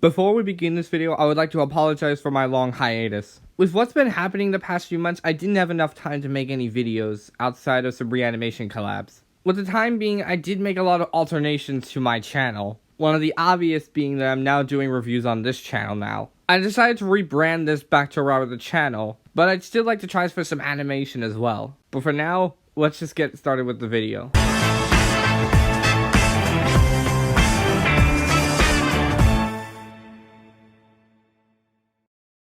Before we begin this video, I would like to apologize for my long hiatus. With what's been happening the past few months, I didn't have enough time to make any videos outside of some reanimation collabs. With the time being, I did make a lot of alternations to my channel. One of the obvious being that I'm now doing reviews on this channel now. I decided to rebrand this back to Robert the Channel, but I'd still like to try for some animation as well. But for now, let's just get started with the video.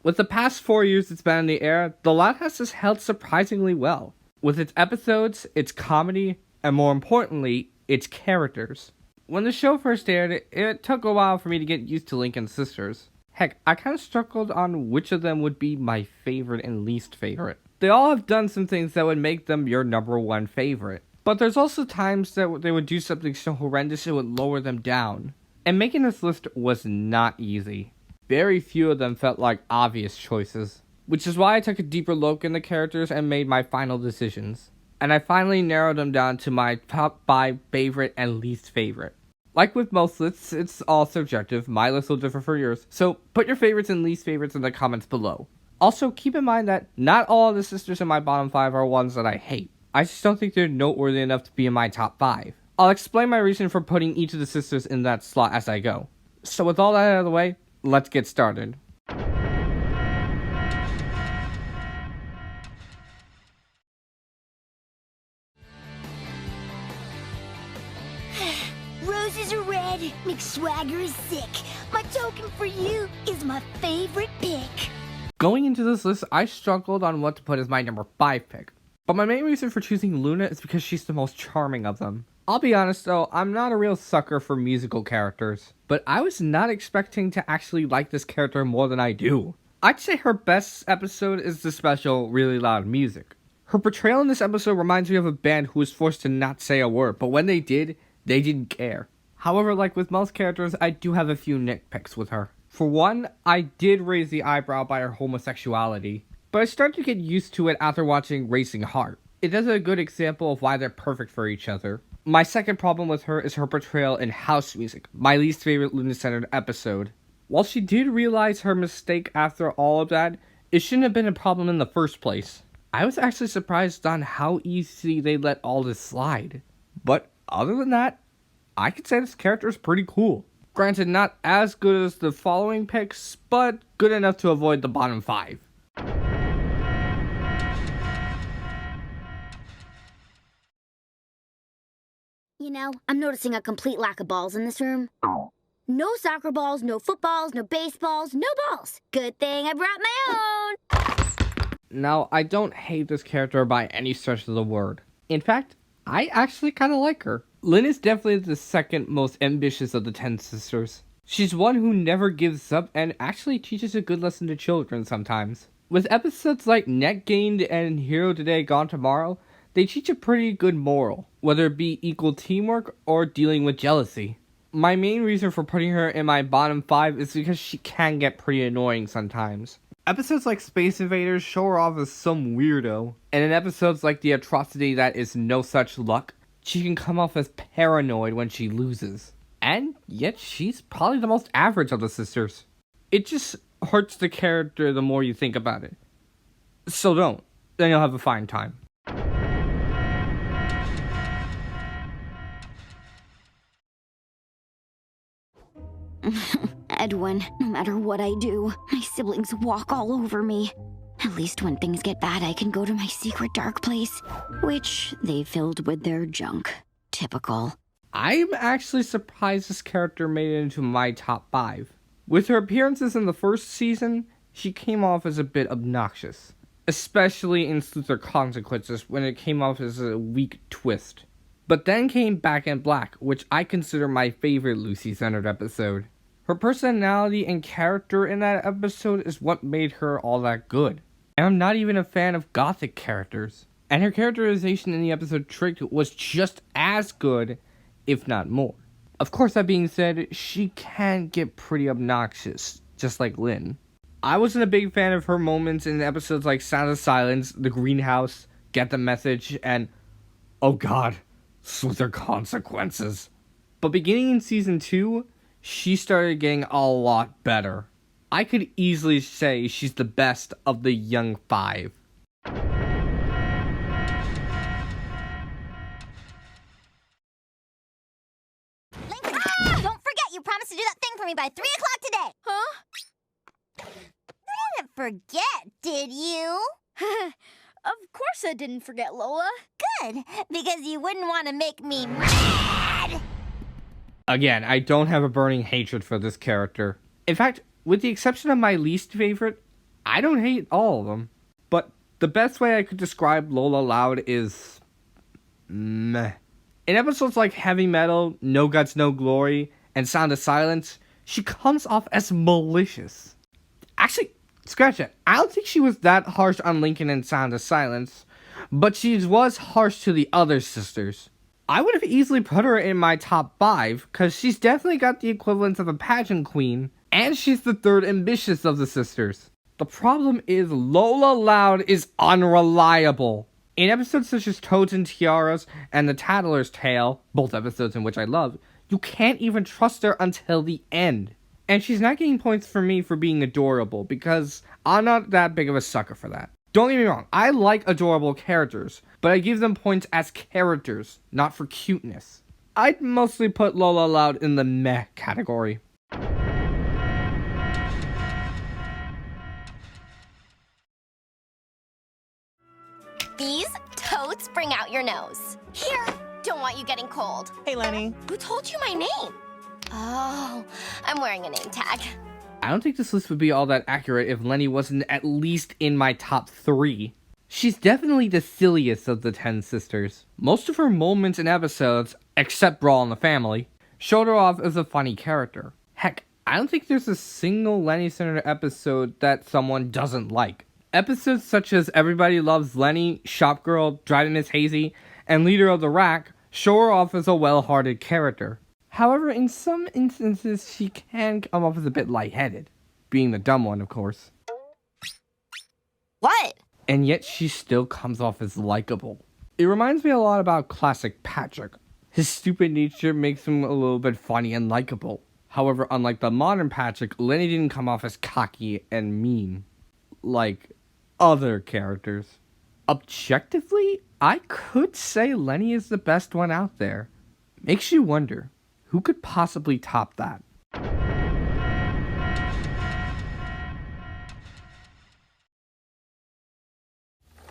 With the past 4 years it's been in the air, The Lighthouse has held surprisingly well. With its episodes, its comedy, and more importantly, its characters. When the show first aired, it took a while for me to get used to Lincoln's sisters. Heck, I kind of struggled on which of them would be my favorite and least favorite. They all have done some things that would make them your number one favorite. But there's also times that they would do something so horrendous it would lower them down. And making this list was not easy. Very few of them felt like obvious choices, which is why I took a deeper look in the characters and made my final decisions. And I finally narrowed them down to my top 5 favorite and least favorite. Like with most lists, it's all subjective, my list will differ from yours, so put your favorites and least favorites in the comments below. Also, keep in mind that not all of the sisters in my bottom 5 are ones that I hate. I just don't think they're noteworthy enough to be in my top 5. I'll explain my reason for putting each of the sisters in that slot as I go. So with all that out of the way, let's get started. Roses are red, McSwagger is sick. My token for you is my favorite pick. Going into this list, I struggled on what to put as my number 5 pick. But my main reason for choosing Luna is because she's the most charming of them. I'll be honest though, I'm not a real sucker for musical characters, but I was not expecting to actually like this character more than I do. I'd say her best episode is the special Really Loud Music. Her portrayal in this episode reminds me of a band who was forced to not say a word, but when they did, they didn't care. However, like with most characters, I do have a few nitpicks with her. For one, I did raise the eyebrow by her homosexuality, but I started to get used to it after watching Racing Heart. It is a good example of why they're perfect for each other. My second problem with her is her portrayal in House Music, my least favorite Luna-centered episode. While she did realize her mistake after all of that, it shouldn't have been a problem in the first place. I was actually surprised on how easy they let all this slide. But other than that, I could say this character is pretty cool. Granted, not as good as the following picks, but good enough to avoid the bottom 5. You know, I'm noticing a complete lack of balls in this room. No soccer balls, no footballs, no baseballs, no balls. Good thing I brought my own. Now, I don't hate this character by any stretch of the word. In fact, I actually kind of like her. Lynn is definitely the second most ambitious of the 10 sisters. She's one who never gives up and actually teaches a good lesson to children sometimes. With episodes like Net Gained and Hero Today Gone Tomorrow, they teach a pretty good moral, whether it be equal teamwork or dealing with jealousy. My main reason for putting her in my bottom 5 is because she can get pretty annoying sometimes. Episodes like Space Invaders show her off as some weirdo, and in episodes like The Atrocity That Is No Such Luck, she can come off as paranoid when she loses. And yet she's probably the most average of the sisters. It just hurts the character the more you think about it. So don't, then you'll have a fine time. Edwin, no matter what I do, my siblings walk all over me. At least when things get bad, I can go to my secret dark place, which they filled with their junk. Typical. I'm actually surprised this character made it into my top 5. With her appearances in the first season, she came off as a bit obnoxious, especially in Sleuth Consequences when it came off as a weak twist. But then came Back in Black, which I consider my favorite Lucy-centered episode. Her personality and character in that episode is what made her all that good. And I'm not even a fan of gothic characters. And her characterization in the episode Tricked was just as good, if not more. Of course, that being said, she can get pretty obnoxious, just like Lynn. I wasn't a big fan of her moments in episodes like Sound of Silence, The Greenhouse, Get the Message, and, oh god, Slither Consequences. But beginning in season 2, she started getting a lot better. I could easily say she's the best of the young five. Lincoln, don't forget you promised to do that thing for me by 3 o'clock today. Huh? You didn't forget, did you? Of course I didn't forget, Lola. Good, because you wouldn't want to make me mad. Again, I don't have a burning hatred for this character. In fact, with the exception of my least favorite, I don't hate all of them. But the best way I could describe Lola Loud is meh. In episodes like Heavy Metal, No Guts, No Glory, and Sound of Silence, she comes off as malicious. Actually, scratch it. I don't think she was that harsh on Lincoln and Sound of Silence, but she was harsh to the other sisters. I would have easily put her in my top 5, because she's definitely got the equivalent of a pageant queen, and she's the third ambitious of the sisters. The problem is Lola Loud is unreliable. In episodes such as Toads and Tiaras and The Tattler's Tale, both episodes in which I love, you can't even trust her until the end. And she's not getting points for me for being adorable, because I'm not that big of a sucker for that. Don't get me wrong, I like adorable characters, but I give them points as characters, not for cuteness. I'd mostly put Lola Loud in the meh category. These totes bring out your nose. Here, don't want you getting cold. Hey, Lenny. Who told you my name? Oh, I'm wearing a name tag. I don't think this list would be all that accurate if Lenny wasn't at least in my top 3. She's definitely the silliest of the 10 sisters. Most of her moments in episodes, except Brawl in the Family, showed her off as a funny character. Heck, I don't think there's a single Lenny-centered episode that someone doesn't like. Episodes such as Everybody Loves Lenny, Shop Girl, Driving Miss Hazy, and Leader of the Rack show her off as a well-hearted character. However, in some instances, she can come off as a bit lightheaded, being the dumb one, of course. What? And yet she still comes off as likable. It reminds me a lot about classic Patrick. His stupid nature makes him a little bit funny and likable. However, unlike the modern Patrick, Lenny didn't come off as cocky and mean, like other characters. Objectively, I could say Lenny is the best one out there. Makes you wonder, who could possibly top that?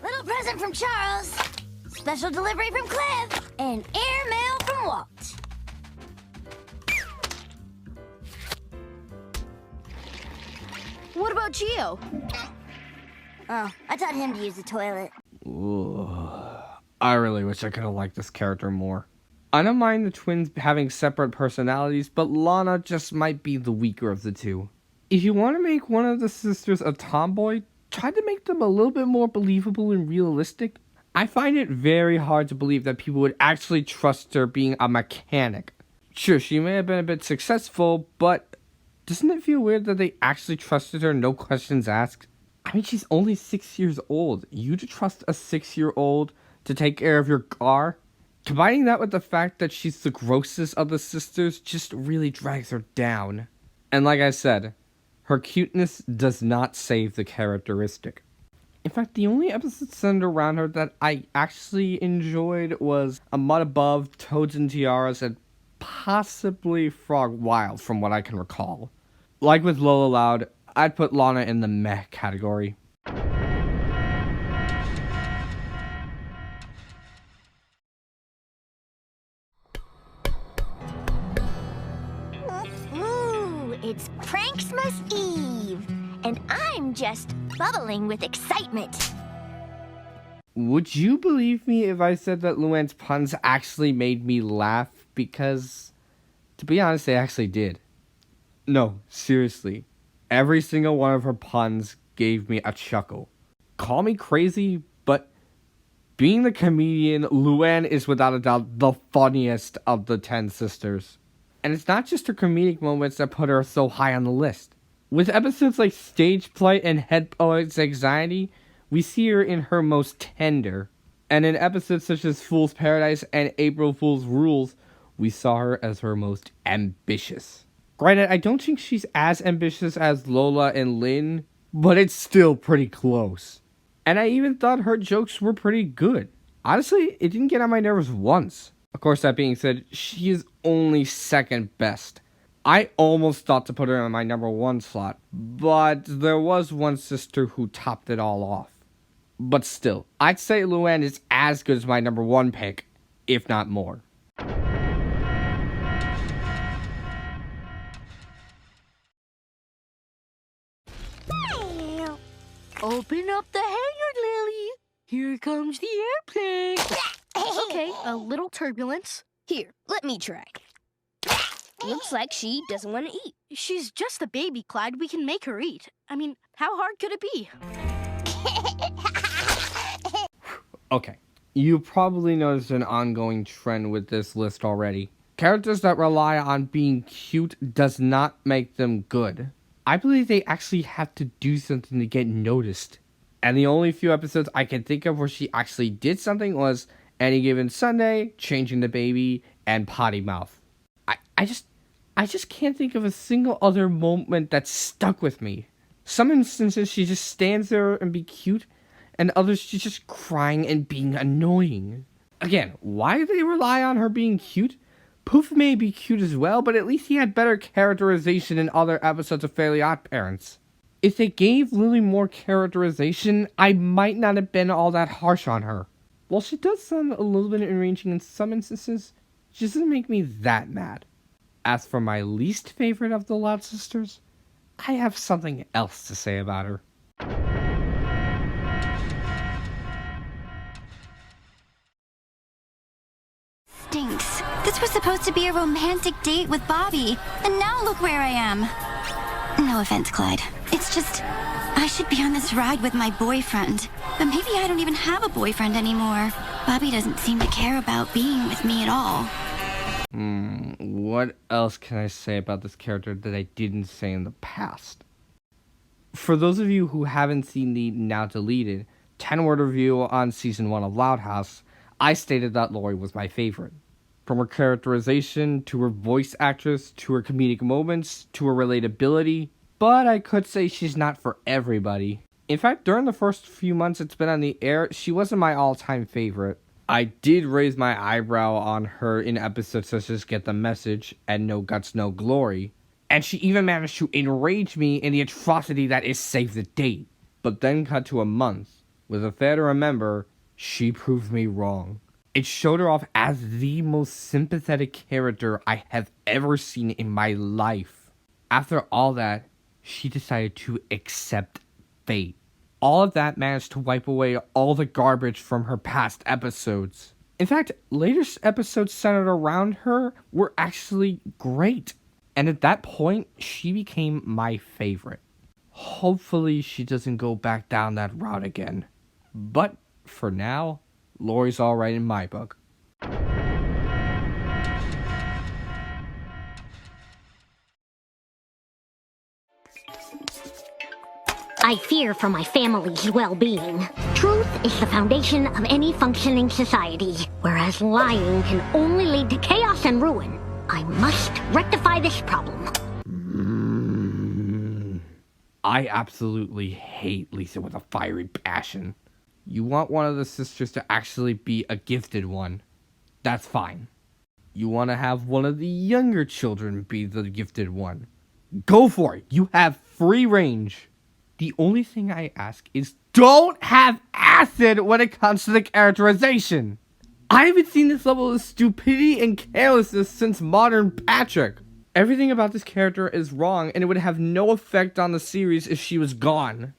Little present from Charles. Special delivery from Cliff. And airmail from Walt. What about Geo? Oh, I taught him to use the toilet. Ooh, I really wish I could have liked this character more. I don't mind the twins having separate personalities, but Lana just might be the weaker of the two. If you want to make one of the sisters a tomboy, try to make them a little bit more believable and realistic. I find it very hard to believe that people would actually trust her being a mechanic. Sure, she may have been a bit successful, but doesn't it feel weird that they actually trusted her, no questions asked? I mean, she's only 6 years old. You to trust a 6-year-old to take care of your car? Combining that with the fact that she's the grossest of the sisters just really drags her down. And like I said, her cuteness does not save the characteristic. In fact, the only episode centered around her that I actually enjoyed was A Mud Above, Toads and Tiaras, and possibly Frog Wild, from what I can recall. Like with Lola Loud, I'd put Lana in the meh category. Ooh, it's Pranksmas Eve. And I'm just bubbling with excitement. Would you believe me if I said that Luann's puns actually made me laugh? Because, to be honest, they actually did. No, seriously. Every single one of her puns gave me a chuckle. Call me crazy, but being the comedian, Luann is without a doubt the funniest of the 10 sisters. And it's not just her comedic moments that put her so high on the list. With episodes like Stage Plight and Head Poet's Anxiety, we see her in her most tender. And in episodes such as Fool's Paradise and April Fool's Rules, we saw her as her most ambitious. Granted, I don't think she's as ambitious as Lola and Lynn, but it's still pretty close. And I even thought her jokes were pretty good. Honestly, it didn't get on my nerves once. Of course, that being said, she is only second best. I almost thought to put her in my number 1 slot, but there was one sister who topped it all off. But still, I'd say Luann is as good as my number 1 pick, if not more. Open up the hangar, Lily. Here comes the airplane. Okay, a little turbulence. Here, let me try. Looks like she doesn't want to eat. She's just a baby, Clyde. We can make her eat. I mean, how hard could it be? Okay, you probably noticed an ongoing trend with this list already. Characters that rely on being cute does not make them good. I believe they actually have to do something to get noticed. And the only few episodes I can think of where she actually did something was Any Given Sunday, Changing the Baby, and Potty Mouth. I just can't think of a single other moment that stuck with me. Some instances she just stands there and be cute, and others she's just crying and being annoying. Again, why do they rely on her being cute? Poof may be cute as well, but at least he had better characterization in other episodes of Fairly Odd Parents. If they gave Lily more characterization, I might not have been all that harsh on her. While she does sound a little bit enraging in some instances, she doesn't make me that mad. As for my least favorite of the Loud Sisters, I have something else to say about her. Stinks. This was supposed to be a romantic date with Bobby, and now look where I am. No offense, Clyde. It's just, I should be on this ride with my boyfriend. But maybe I don't even have a boyfriend anymore. Bobby doesn't seem to care about being with me at all. What else can I say about this character that I didn't say in the past? For those of you who haven't seen the now deleted 10-word review on Season 1 of Loud House, I stated that Lori was my favorite. From her characterization, to her voice actress, to her comedic moments, to her relatability, but I could say she's not for everybody. In fact, during the first few months it's been on the air, she wasn't my all-time favorite. I did raise my eyebrow on her in episodes such as Get the Message and No Guts, No Glory, and she even managed to enrage me in the atrocity that is Save the Date. But then cut to a month. With Affair to Remember, she proved me wrong. It showed her off as the most sympathetic character I have ever seen in my life. After all that, she decided to accept fate. All of that managed to wipe away all the garbage from her past episodes. In fact, later episodes centered around her were actually great. And at that point, she became my favorite. Hopefully she doesn't go back down that route again. But for now, Lori's alright in my book. I fear for my family's well-being. Truth is the foundation of any functioning society, whereas lying can only lead to chaos and ruin. I must rectify this problem. I absolutely hate Lisa with a fiery passion. You want one of the sisters to actually be a gifted one. That's fine. You want to have one of the younger children be the gifted one. Go for it. You have free range. The only thing I ask is don't have acid when it comes to the characterization. I haven't seen this level of stupidity and carelessness since Modern Patrick. Everything about this character is wrong, and it would have no effect on the series if she was gone.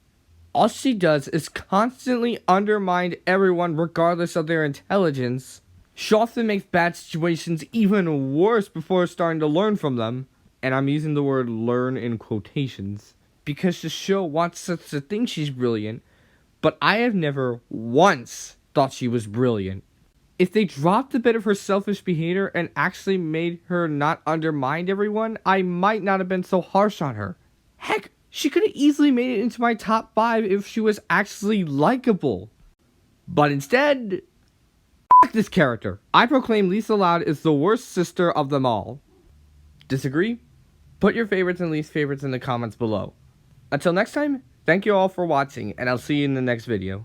All she does is constantly undermine everyone regardless of their intelligence. She often makes bad situations even worse before starting to learn from them. And I'm using the word learn in quotations. Because the show wants us to think she's brilliant, but I have never once thought she was brilliant. If they dropped a bit of her selfish behavior and actually made her not undermine everyone, I might not have been so harsh on her. Heck, she could have easily made it into my top 5 if she was actually likable. But instead, f*** this character. I proclaim Lisa Loud is the worst sister of them all. Disagree? Put your favorites and least favorites in the comments below. Until next time, thank you all for watching, and I'll see you in the next video.